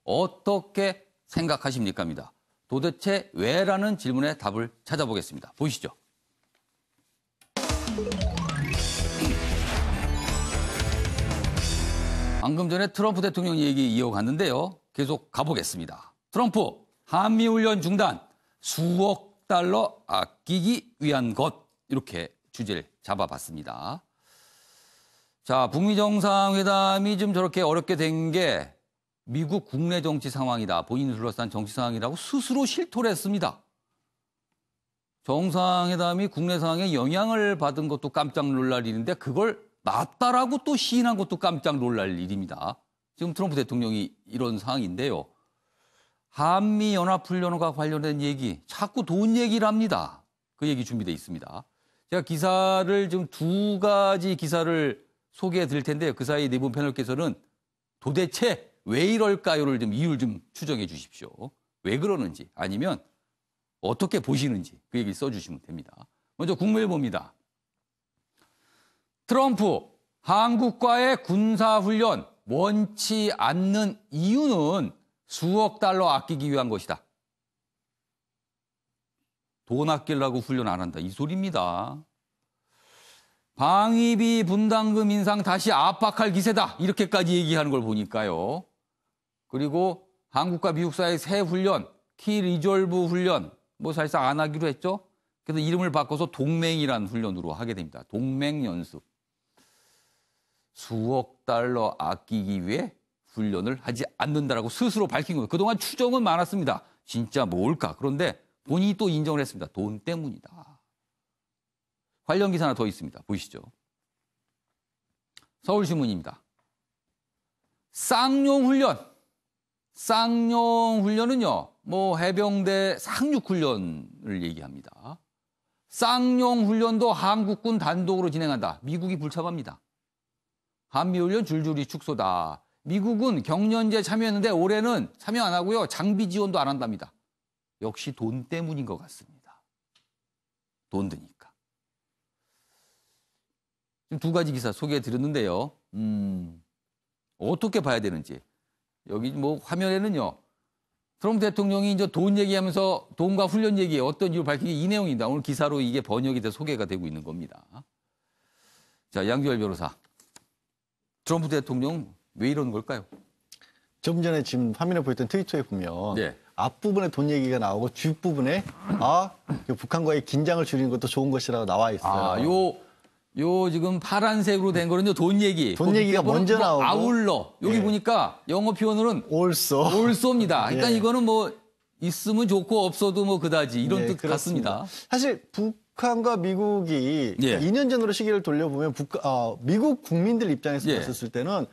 어떻게 생각하십니까?입니다. 도대체 왜라는 질문에 답을 찾아보겠습니다. 보시죠. 방금 전에 트럼프 대통령 얘기 이어갔는데요. 계속 가보겠습니다. 트럼프, 한미훈련 중단, 수억 달러 아끼기 위한 것. 이렇게 주제를 잡아봤습니다. 자, 북미 정상회담이 좀 저렇게 어렵게 된 게 미국 국내 정치 상황이다. 본인을 둘러싼 정치 상황이라고 스스로 실토를 했습니다. 정상회담이 국내 상황에 영향을 받은 것도 깜짝 놀랄 일인데 그걸 맞다라고 또 시인한 것도 깜짝 놀랄 일입니다. 지금 트럼프 대통령이 이런 상황인데요. 한미연합훈련과 관련된 얘기, 자꾸 돈 얘기를 합니다. 그 얘기 준비되어 있습니다. 제가 기사를 지금 두 가지 기사를 소개해 드릴 텐데요. 그 사이 네 분 패널께서는 도대체 왜 이럴까요를 좀 이유를 좀 추정해 주십시오. 왜 그러는지 아니면 어떻게 보시는지 그 얘기 써주시면 됩니다. 먼저 국무일보입니다. 트럼프, 한국과의 군사훈련 원치 않는 이유는 수억 달러 아끼기 위한 것이다. 돈 아끼려고 훈련 안 한다. 이 소리입니다. 방위비 분담금 인상 다시 압박할 기세다. 이렇게까지 얘기하는 걸 보니까요. 그리고 한국과 미국 사이의 새 훈련, 키 리졸브 훈련, 뭐 사실상 안 하기로 했죠. 그래서 이름을 바꿔서 동맹이라는 훈련으로 하게 됩니다. 동맹연습. 수억 달러 아끼기 위해 훈련을 하지 않는다라고 스스로 밝힌 거예요. 그동안 추정은 많았습니다. 진짜 뭘까? 그런데 본인이 또 인정을 했습니다. 돈 때문이다. 관련 기사 하나 더 있습니다. 보시죠. 서울신문입니다. 쌍용훈련. 쌍용훈련은요, 뭐 해병대 상륙훈련을 얘기합니다. 쌍용훈련도 한국군 단독으로 진행한다. 미국이 불참합니다. 한미훈련 줄줄이 축소다. 미국은 경연제 참여했는데 올해는 참여 안 하고요. 장비 지원도 안 한답니다. 역시 돈 때문인 것 같습니다. 돈 드니까. 지금 두 가지 기사 소개해 드렸는데요. 어떻게 봐야 되는지. 여기 뭐 화면에는요. 트럼프 대통령이 이제 돈 얘기하면서 돈과 훈련 얘기에 어떤 이유를 밝힌 게 이 내용입니다. 오늘 기사로 이게 번역이 돼 소개가 되고 있는 겁니다. 자, 양지열 변호사. 트럼프 대통령 왜 이러는 걸까요? 좀 전에 지금 화면에 보였던 트위터에 보면 네. 앞부분에 돈 얘기가 나오고 뒷부분에 북한과의 긴장을 줄이는 것도 좋은 것이라고 나와 있어요. 요 지금 파란색으로 된 거는요 돈 얘기. 돈 얘기가 먼저 나오고 아울러. 여기 보니까 영어 표현으로는 올소입니다. 그러니까 이거는 뭐 있으면 좋고 없어도 뭐 그다지 이런 뜻 그렇습니다. 같습니다. 사실 북한과 미국이 2년 전으로 시기를 돌려보면 미국 국민들 입장에서 봤었을 때는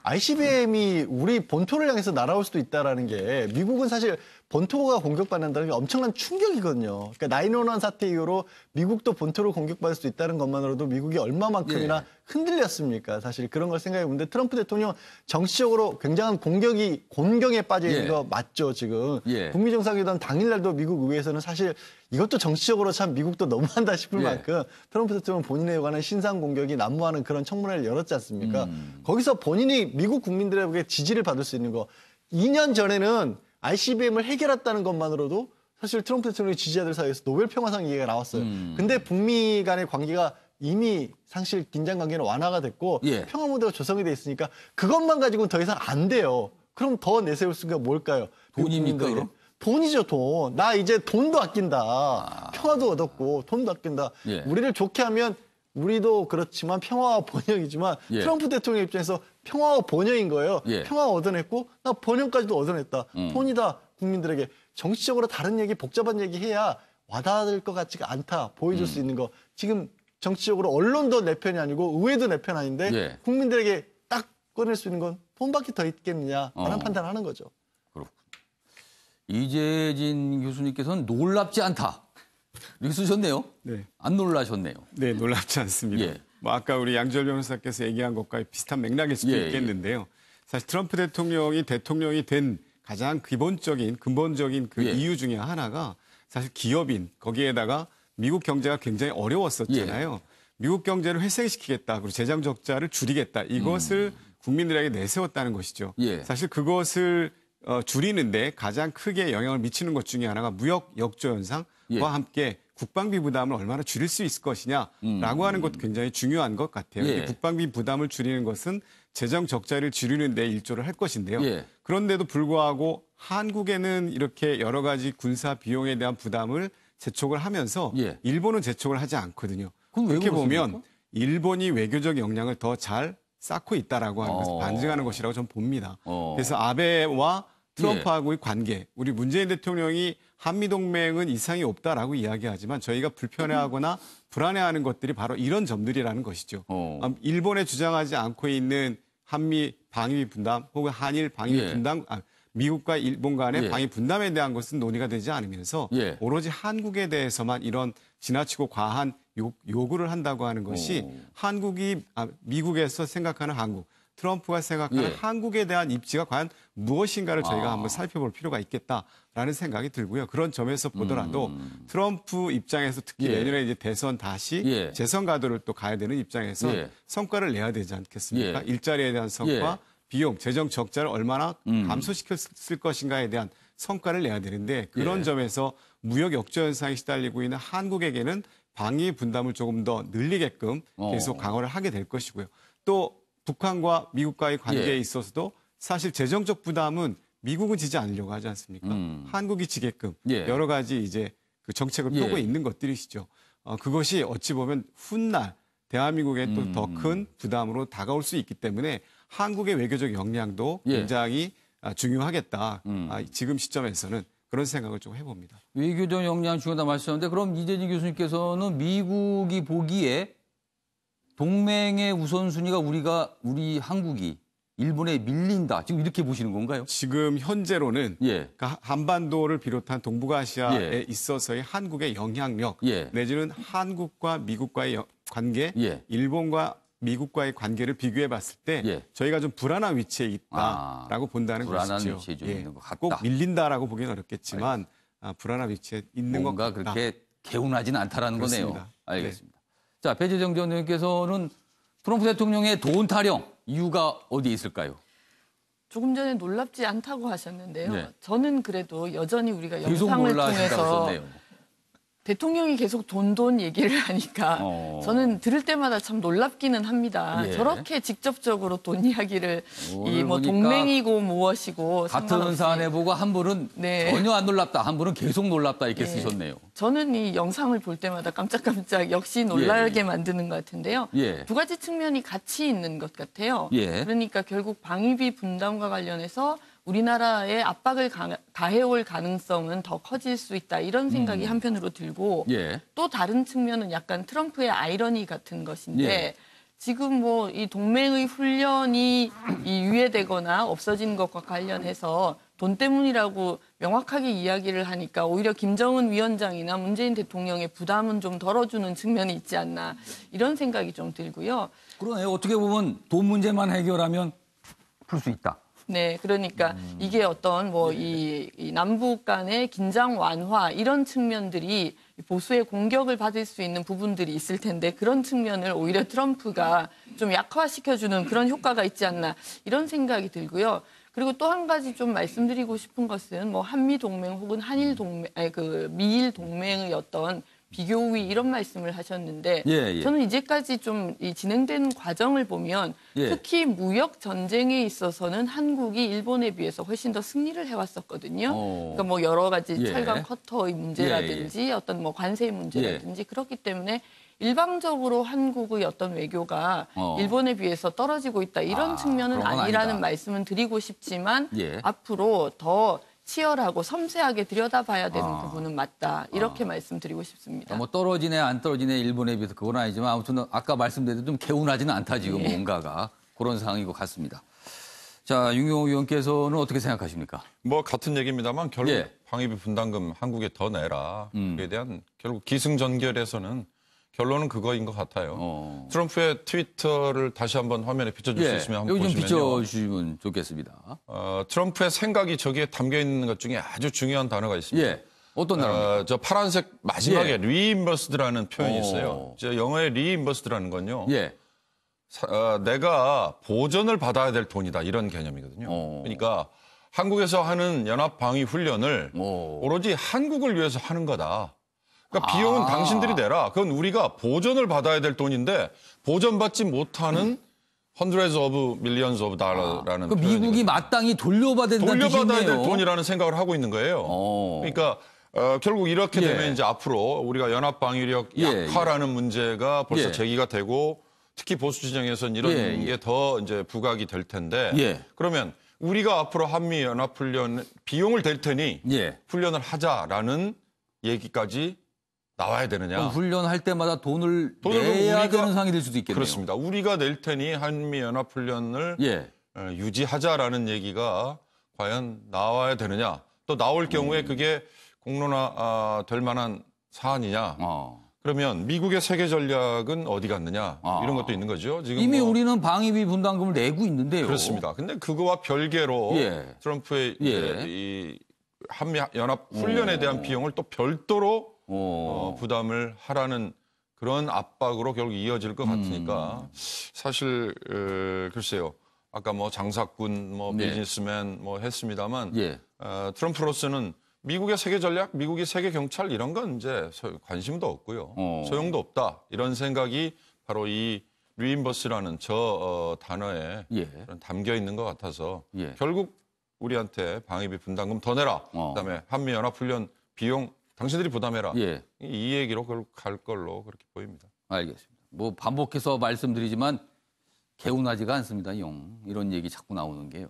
ICBM이 우리 본토를 향해서 날아올 수도 있다라는 게 미국은 사실 본토가 공격받는다는 게 엄청난 충격이거든요. 그러니까 9/11 사태 이후로 미국도 본토를 공격받을 수도 있다는 것만으로도 미국이 얼마만큼이나 흔들렸습니까? 사실 그런 걸 생각해 보는데 트럼프 대통령 정치적으로 굉장한 곤경에 빠져 있는 거 맞죠, 지금. 북미 정상회담 당일날도 미국 의회에서는 사실 이것도 정치적으로 참 미국도 너무한다 싶을 만큼 트럼프 대통령은 본인에 관한 신상 공격이 난무하는 그런 청문회를 열었지 않습니까? 거기서 본인이 미국 국민들에게 지지를 받을 수 있는 거 2년 전에는 ICBM을 해결했다는 것만으로도 사실 트럼프 대통령의 지지자들 사이에서 노벨 평화상 얘기가 나왔어요. 근데 북미 간의 관계가 이미 사실 긴장 관계는 완화가 됐고 평화 모드가 조성이 돼 있으니까 그것만 가지고는 더 이상 안 돼요. 그럼 더 내세울 수가 뭘까요? 돈입니까, 그럼? 돈이죠, 돈. 나 이제 돈도 아낀다. 평화도 얻었고 돈도 아낀다. 우리를 좋게 하면 우리도 그렇지만 평화와 번영이지만 트럼프 대통령 입장에서 평화와 번영인 거예요. 평화 얻어냈고 나 번영까지도 얻어냈다. 돈이다. 국민들에게 정치적으로 다른 얘기, 복잡한 얘기 해야 와닿을 것 같지가 않다. 보여줄 수 있는 거. 지금 정치적으로 언론도 내 편이 아니고 의회도 내 편 아닌데 국민들에게 딱 꺼낼 수 있는 건 돈밖에 더 있겠느냐 라는 판단을 하는 거죠. 그렇군요. 이재진 교수님께서는 놀랍지 않다. 이렇게 쓰셨네요. 네. 안 놀라셨네요. 네, 놀랍지 않습니다. 뭐 아까 우리 양지열 변호사께서 얘기한 것과 비슷한 맥락일 수도 있겠는데요. 사실 트럼프 대통령이 된 가장 근본적인 그 이유 중에 하나가 사실 기업인 거기에다가 미국 경제가 굉장히 어려웠었잖아요. 미국 경제를 회생시키겠다. 그리고 재정 적자를 줄이겠다. 이것을 국민들에게 내세웠다는 것이죠. 사실 그것을 줄이는데 가장 크게 영향을 미치는 것 중에 하나가 무역 역조 현상과 함께 국방비 부담을 얼마나 줄일 수 있을 것이냐라고 하는 것도 굉장히 중요한 것 같아요. 이 국방비 부담을 줄이는 것은 재정 적자를 줄이는 데 일조를 할 것인데요. 그런데도 불구하고 한국에는 이렇게 여러 가지 군사 비용에 대한 부담을 재촉을 하면서 일본은 재촉을 하지 않거든요. 그렇게 보면 일본이 외교적 역량을 더 잘 쌓고 있다라고 하는 것을 반증하는 것이라고 저는 봅니다. 그래서 아베와 트럼프하고의 관계, 우리 문재인 대통령이 한미동맹은 이상이 없다라고 이야기하지만 저희가 불편해하거나 불안해하는 것들이 바로 이런 점들이라는 것이죠. 일본에 주장하지 않고 있는 한미 방위 분담 혹은 한일 방위 분담, 미국과 일본 간의 방위 분담에 대한 것은 논의가 되지 않으면서 오로지 한국에 대해서만 이런 지나치고 과한 요구를 한다고 하는 것이 미국에서 생각하는 한국, 트럼프가 생각하는 한국에 대한 입지가 과연 무엇인가를 저희가 한번 살펴볼 필요가 있겠다라는 생각이 들고요. 그런 점에서 보더라도 트럼프 입장에서 특히 내년에 이제 대선 다시 재선 가도를 또 가야 되는 입장에서 성과를 내야 되지 않겠습니까? 일자리에 대한 성과, 비용, 재정 적자를 얼마나 감소시켰을 것인가에 대한 성과를 내야 되는데 그런 점에서 무역 역조 현상이 시달리고 있는 한국에게는 방위 분담을 조금 더 늘리게끔 계속 강화를 하게 될 것이고요. 또 북한과 미국과의 관계에 있어서도 사실 재정적 부담은 미국은 지지 않으려고 하지 않습니까? 한국이 지게끔 여러 가지 이제 그 정책을 펴고 있는 것들이시죠. 그것이 어찌 보면 훗날 대한민국에 또 더 큰 부담으로 다가올 수 있기 때문에 한국의 외교적 역량도 굉장히 중요하겠다. 지금 시점에서는 그런 생각을 좀 해봅니다. 외교적 역량 중요하다 말씀하셨는데 그럼 이재진 교수님께서는 미국이 보기에 동맹의 우선순위가 우리 한국이 일본에 밀린다. 지금 이렇게 보시는 건가요? 지금 현재로는 그러니까 한반도를 비롯한 동북아시아에 있어서의 한국의 영향력 내지는 한국과 미국과의 관계, 일본과 미국과의 관계를 비교해 봤을 때 저희가 좀 불안한 위치에 있다라고 본다는 불안한 것이죠. 위치에 좀 있는 것 같다. 꼭 밀린다라고 보기는 어렵겠지만 불안한 위치에 있는 것 같다. 뭔가 그렇게 개운하지는 않다라는 그렇습니다. 거네요. 알겠습니다. 자, 배재정 전 의원께서는 트럼프 대통령의 돈 타령 이유가 어디에 있을까요? 조금 전에 놀랍지 않다고 하셨는데요. 저는 그래도 여전히 우리가 계속 영상을 놀라신다고 통해서 썼네요. 대통령이 계속 돈 얘기를 하니까 저는 들을 때마다 참 놀랍기는 합니다. 저렇게 직접적으로 돈 이야기를 이 뭐 동맹이고 무엇이고 같은 상관없이. 사안에 보고 한 분은 전혀 안 놀랍다, 한 분은 계속 놀랍다 이렇게 쓰셨네요. 저는 이 영상을 볼 때마다 깜짝깜짝 역시 놀라게 만드는 것 같은데요. 두 가지 측면이 같이 있는 것 같아요. 그러니까 결국 방위비 분담과 관련해서 우리나라에 압박을 가해올 가능성은 더 커질 수 있다. 이런 생각이 한편으로 들고 또 다른 측면은 약간 트럼프의 아이러니 같은 것인데 지금 뭐 이 동맹의 훈련이 유예되거나 없어진 것과 관련해서 돈 때문이라고 명확하게 이야기를 하니까 오히려 김정은 위원장이나 문재인 대통령의 부담은 좀 덜어주는 측면이 있지 않나 이런 생각이 좀 들고요. 그러네요. 어떻게 보면 돈 문제만 해결하면 풀 수 있다. 네, 그러니까 이게 어떤 뭐 이 남북 간의 긴장 완화 이런 측면들이 보수의 공격을 받을 수 있는 부분들이 있을 텐데 그런 측면을 오히려 트럼프가 좀 약화시켜주는 그런 효과가 있지 않나 이런 생각이 들고요. 그리고 또 한 가지 좀 말씀드리고 싶은 것은 뭐 한미 동맹 혹은 한일 동맹, 미일 동맹의 어떤 비교 우위 이런 말씀을 하셨는데 저는 이제까지 좀 이 진행된 과정을 보면 특히 무역 전쟁에 있어서는 한국이 일본에 비해서 훨씬 더 승리를 해왔었거든요. 그러니까 뭐 여러 가지 철강 커터의 문제라든지 어떤 뭐 관세의 문제라든지 그렇기 때문에 일방적으로 한국의 어떤 외교가 일본에 비해서 떨어지고 있다 이런 측면은 아니라는 말씀은 드리고 싶지만 앞으로 더 치열하고 섬세하게 들여다봐야 되는 부분은 맞다. 이렇게 말씀드리고 싶습니다. 뭐 떨어지네 안 떨어지네 일본에 비해서 그건 아니지만 아무튼 아까 말씀드린 좀 개운하지는 않다 지금 뭔가가 그런 상황인 것 같습니다. 자, 윤경호 의원께서는 어떻게 생각하십니까? 뭐 같은 얘기입니다만 결국 방위비 분담금 한국에 더 내라. 그에 대한 결국 기승전결에서는 결론은 그거인 것 같아요. 트럼프의 트위터를 다시 한번 화면에 비춰줄 수 있으면 한번 여기 좀 보시면요. 비춰주시면 좋겠습니다. 트럼프의 생각이 저기에 담겨 있는 것 중에 아주 중요한 단어가 있습니다. 어떤 단어입니까? 저 파란색 마지막에 reimbursed라는 표현이 있어요. 저 영어의 reimbursed라는 건요. 내가 보전을 받아야 될 돈이다 이런 개념이거든요. 그러니까 한국에서 하는 연합 방위 훈련을 오로지 한국을 위해서 하는 거다. 그러니까 비용은 당신들이 내라. 그건 우리가 보전을 받아야 될 돈인데 보전받지 못하는 hundreds of millions of dollar라는 그 미국이 마땅히 돌려받아야 된다는 돌려받아야 될 뜻이네요. 돈이라는 생각을 하고 있는 거예요. 그러니까 결국 이렇게 되면 이제 앞으로 우리가 연합 방위력 약화라는 문제가 벌써 제기가 되고 특히 보수 진영에서는 이런 게 더 이제 부각이 될 텐데 그러면 우리가 앞으로 한미 연합 훈련 비용을 댈 테니 훈련을 하자라는 얘기까지 나와야 되느냐. 훈련할 때마다 돈을 내야 되는 상황이 될 수도 있겠네요. 그렇습니다. 우리가 낼 테니 한미 연합 훈련을 유지하자라는 얘기가 과연 나와야 되느냐. 또 나올 경우에 그게 공론화 될 만한 사안이냐. 그러면 미국의 세계 전략은 어디 갔느냐. 이런 것도 있는 거죠. 지금 이미 우리는 방위비 분담금을 내고 있는데요. 그렇습니다. 근데 그거와 별개로 트럼프의 이 한미 연합 훈련에 대한 비용을 또 별도로 부담을 하라는 그런 압박으로 결국 이어질 것 같으니까 사실 글쎄요. 아까 뭐 장사꾼, 뭐 비즈니스맨 뭐 했습니다만 트럼프로서는 미국의 세계 전략, 미국의 세계 경찰 이런 건 이제 관심도 없고요. 소용도 없다. 이런 생각이 바로 이 리임버스라는 저 단어에 담겨 있는 것 같아서 결국 우리한테 방위비 분담금 더 내라. 그다음에 한미 연합 훈련 비용 당신들이 부담해라. 이 얘기로 결국 갈 걸로 그렇게 보입니다. 알겠습니다. 뭐 반복해서 말씀드리지만 개운하지가 않습니다. 이런 얘기 자꾸 나오는 게요.